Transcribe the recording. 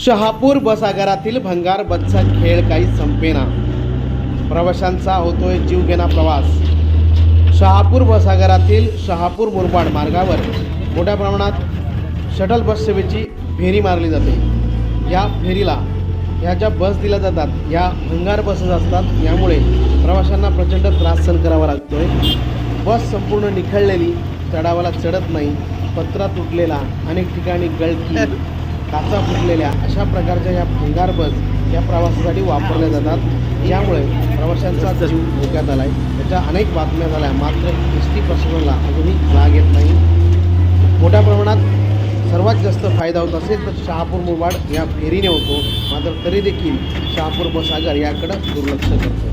शहापूर बस आगारातील भंगार बसचा खेळ काही संपेना. प्रवाशांचा होतोय जीवघेणा प्रवास. शहापूर बस आगारातील शहापूर मुरबाड मार्गावर मोठ्या प्रमाणात शटल बस सेवेची फेरी मारली जाते. या फेरीला ह्या ज्या बस दिल्या जातात या भंगार बसेस असतात. यामुळे प्रवाशांना प्रचंड त्रास सहन करावा लागतोय. बस संपूर्ण निखळलेली, चढावाला चढत नाही, पत्रा तुटलेला, अनेक ठिकाणी गळती, काचा फुटलेल्या अशा प्रकारच्या या भंगार बस या प्रवासासाठी वापरल्या जातात. यामुळे प्रवाशांचा जीव धोक्यात आला आहे. त्याच्या अनेक बातम्या झाल्या, मात्र एस टी प्रशासनाला अजूनही जाग येत नाही. मोठ्या प्रमाणात सर्वात जास्त फायदा होत असेल तर शहापूर मुरबाड या फेरीने होतो, मात्र तरी देखील शहापूर बस आगार याकडं दुर्लक्ष करतो.